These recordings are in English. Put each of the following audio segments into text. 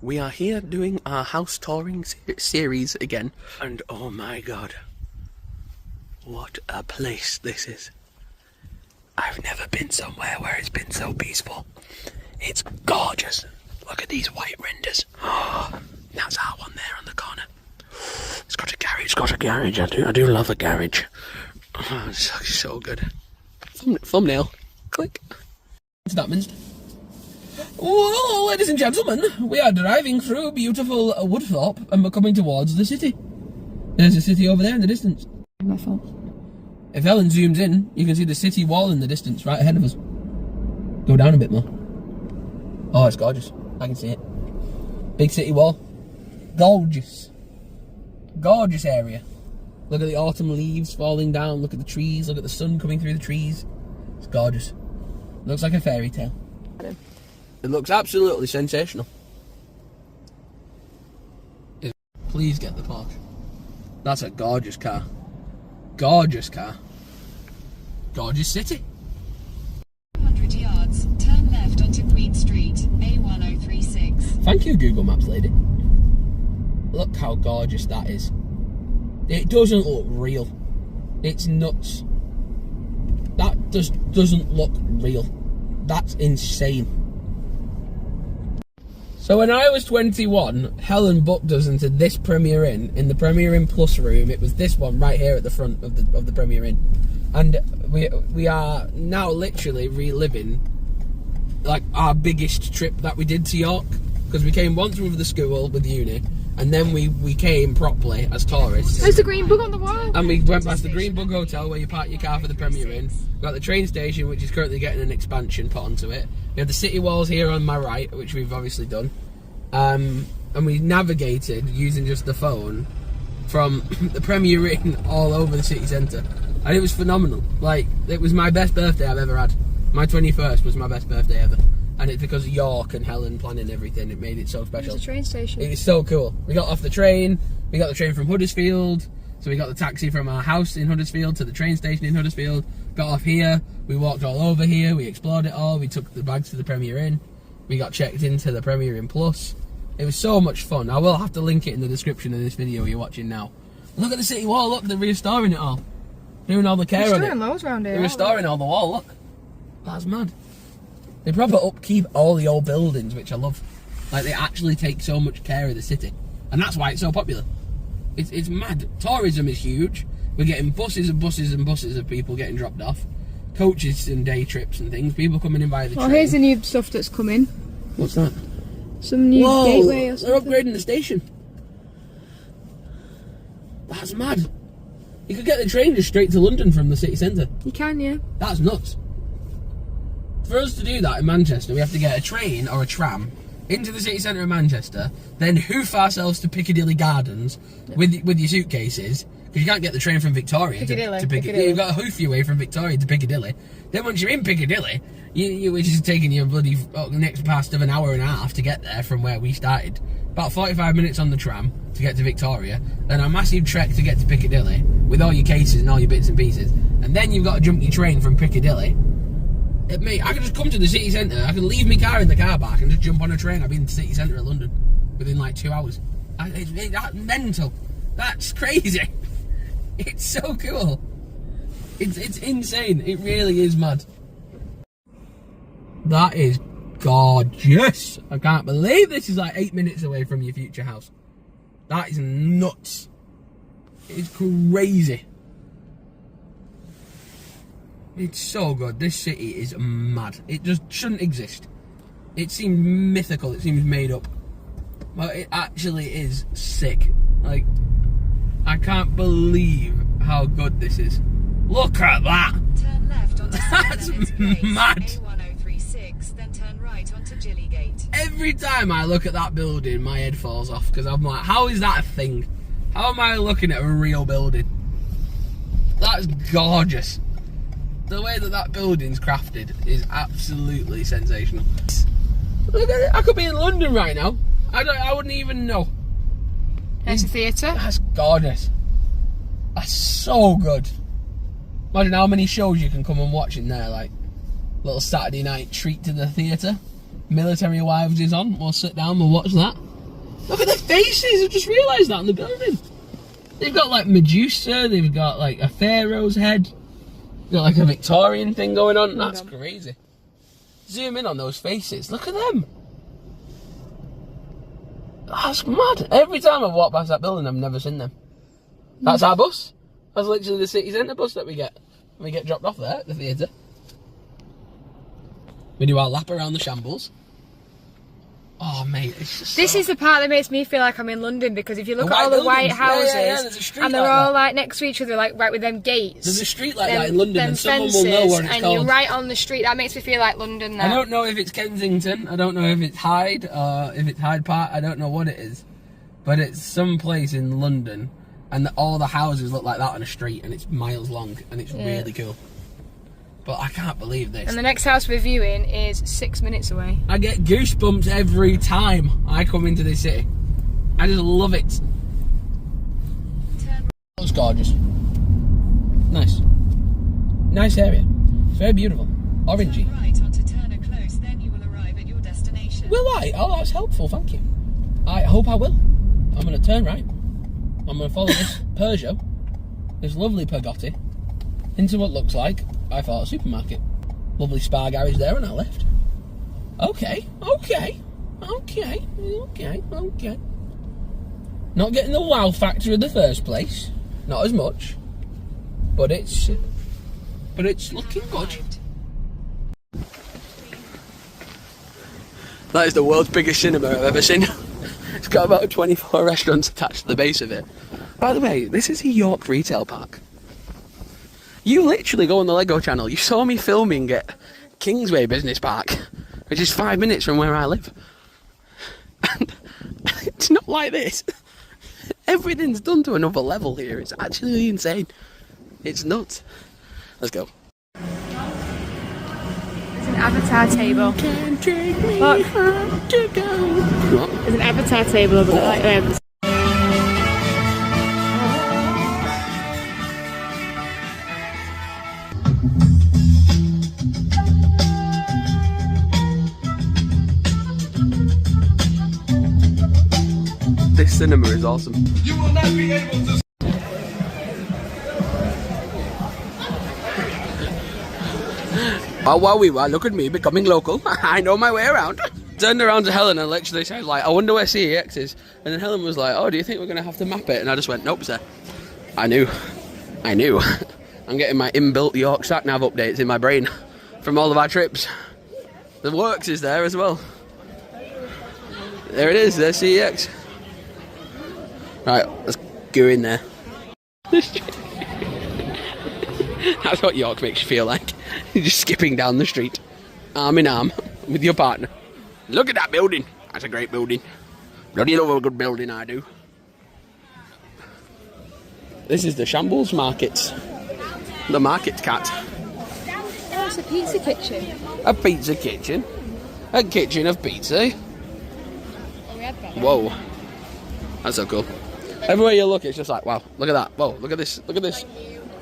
We are here doing our house touring series again, and oh my god, what a place this is. I've never been somewhere where it's been so peaceful. It's gorgeous. Look at these white renders. Oh, that's our one there on the corner. It's got a garage. It's got a garage. I do love a garage. Oh, it's so good. Thumbnail. Click. Statminster. Well, ladies and gentlemen, we are driving through beautiful Woodthorpe and we're coming towards the city. There's a city over there in the distance. My fault. If Ellen zooms in, you can see the city wall in the distance right ahead of us. Go down a bit more. Oh, it's gorgeous. I can see it. Big city wall. Gorgeous. Gorgeous area. Look at the autumn leaves falling down. Look at the trees. Look at the sun coming through the trees. It's gorgeous. Looks like a fairy tale. It looks absolutely sensational. Please get the Porsche. That's a gorgeous car. Gorgeous car. Gorgeous city. 100 yards, turn left onto Queen Street, A1036. Thank you, Google Maps lady. Look how gorgeous that is. It doesn't look real. It's nuts. That just doesn't look real. That's insane. So when I was 21, Helen booked us into this Premier Inn, in the Premier Inn Plus room. It was this one right here at the front of the Premier Inn. And we are now literally reliving like our biggest trip that we did to York. Because we came once with the school, with uni, and then we came properly as tourists. There's the green bug on the wall. And we went past the Green Bug Hotel where you park your car for the Premier Inn. We've got the train station, which is currently getting an expansion put onto it. We have the city walls here on my right, which we've obviously done. And we navigated using just the phone from the Premier Inn all over the city centre. And it was phenomenal. Like, it was my best birthday I've ever had. My 21st was my best birthday ever. And it's because of York and Helen planning everything. It made it so special. There's a train station. It was so cool. We got off the train. We got the train from Huddersfield. So we got the taxi from our house in Huddersfield to the train station in Huddersfield. Got off here. We walked all over here. We explored it all. We took the bags to the Premier Inn. We got checked into the Premier Inn Plus. It was so much fun. I will have to link it in the description of this video you're watching now. Look at the city wall. Look, they're restoring it all. Doing all the care on it. They're doing loads around here. They're restoring all the wall. Look. That's mad. They proper upkeep all the old buildings, which I love. Like, they actually take so much care of the city. And that's why it's so popular. It's mad. Tourism is huge. We're getting buses and buses and buses of people getting dropped off. Coaches and day trips and things. People coming in by the train. Oh, here's the new stuff that's coming. What's that? Some new gateway or They're something. upgrading the station. That's mad. You could get the train just straight to London from the city centre. You can, yeah. That's nuts. For us to do that in Manchester, we have to get a train or a tram into the city centre of Manchester, then hoof ourselves to Piccadilly Gardens with your suitcases, because you can't get the train from Victoria to Piccadilly. You've got to hoof your way from Victoria to Piccadilly. Then once you're in Piccadilly, which is taking you bloody next past of an hour and a half to get there from where we started. About 45 minutes on the tram to get to Victoria, then a massive trek to get to Piccadilly with all your cases and all your bits and pieces, and then you've got to jump your train from Piccadilly. Mate, I could just come to the city centre, I could leave my car in the car park and just jump on a train. I'd be in the city centre of London within like 2 hours. That's mental. That's crazy. It's so cool. It's insane. It really is mad. That is gorgeous. I can't believe this is like 8 minutes away from your future house. That is nuts. It's crazy. It's so good. This city is mad. It just shouldn't exist. It seems mythical. It seems made up. But it actually is sick. Like, I can't believe how good this is. Look at that. Turn left onto That's mad. A1036, then turn right onto Gillygate. Every time I look at that building, my head falls off because I'm like, how is that a thing? How am I looking at a real building? That's gorgeous. The way that building's crafted is absolutely sensational. Look at it. I could be in London right now. I wouldn't even know. There's a theatre. That's gorgeous. That's so good. Imagine how many shows you can come and watch in there, like little Saturday night treat to the theatre. Military Wives is on. We'll sit down, we'll watch that. Look at the faces. I just realised that on the building. They've got like Medusa. They've got like a pharaoh's head. They've got like a Victorian thing going on. That's crazy. Zoom in on those faces. Look at them. That's mad. Every time I've walked past that building, I've never seen them. That's our bus. That's literally the city centre bus that we get. We get dropped off there at the theatre. We do our lap around the shambles. Oh, mate, it's just This is the part that makes me feel like I'm in London, because if you look The at all white the white buildings. houses, Yeah, there's a street and they're like all that. like next to each other, like right with them gates. There's a street like them- that in London, them and someone will know what it's and called. you're right on the street. That makes me feel like London now. I don't know if it's Kensington. I don't know if it's Hyde or if it's Hyde Park. I don't know what it is, but it's some place in London, and all the houses look like that on a street, and it's miles long, and it's really cool. But I can't believe this. And the next house we're viewing is 6 minutes away. I get goosebumps every time I come into this city. I just love it. It's gorgeous. Nice. Nice area. It's very beautiful. Orangey. Turn right onto Turner Close, then you will arrive at your destination. Will I? Oh, that's helpful, thank you. I hope I will. I'm going to turn right. I'm going to follow this Peugeot, this lovely Pagani, into what looks like, I thought, a supermarket. Lovely Spa garage there on our left. Okay. Not getting the wow factor in the first place. Not as much. But it's looking good. That is the world's biggest cinema I've ever seen. It's got about 24 restaurants attached to the base of it. By the way, this is a York retail park. You literally go on the Lego channel. You saw me filming at Kingsway Business Park, which is 5 minutes from where I live. And it's not like this. Everything's done to another level here. It's actually insane. It's nuts. Let's go. There's an avatar table. Look. What? There's an avatar table over there, like them. This cinema is awesome. You will not be able to. Oh, wow, look at me becoming local. I know my way around. Turned around to Helen and literally said, like, I wonder where CEX is. And then Helen was like, oh, do you think we're going to have to map it? And I just went, nope, sir. I knew. I'm getting my inbuilt York sat-nav updates in my brain from all of our trips. The Works is there as well. There it is, there's CEX. Right, let's go in there. That's what York makes you feel like. You're just skipping down the street, arm in arm, with your partner. Look at that building. That's a great building. Bloody love a good building, I do. This is the Shambles Markets. The Market Cat. Oh, it's a pizza kitchen. A pizza kitchen. A kitchen of pizza. Oh, we had that. Whoa. That's so cool. Everywhere you look, it's just like, wow, look at that. Whoa, look at this. Look at this.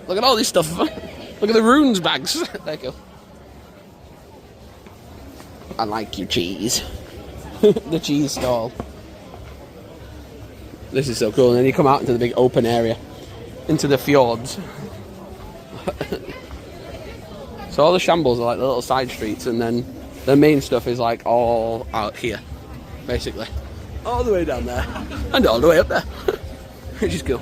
Look at all this stuff. Look at the runes bags. There you go. I like your cheese. The cheese stall. This is so cool. And then you come out into the big open area. Into the fjords. So all the Shambles are like the little side streets, and then the main stuff is like all out here, basically. All the way down there. And all the way up there. Which is cool.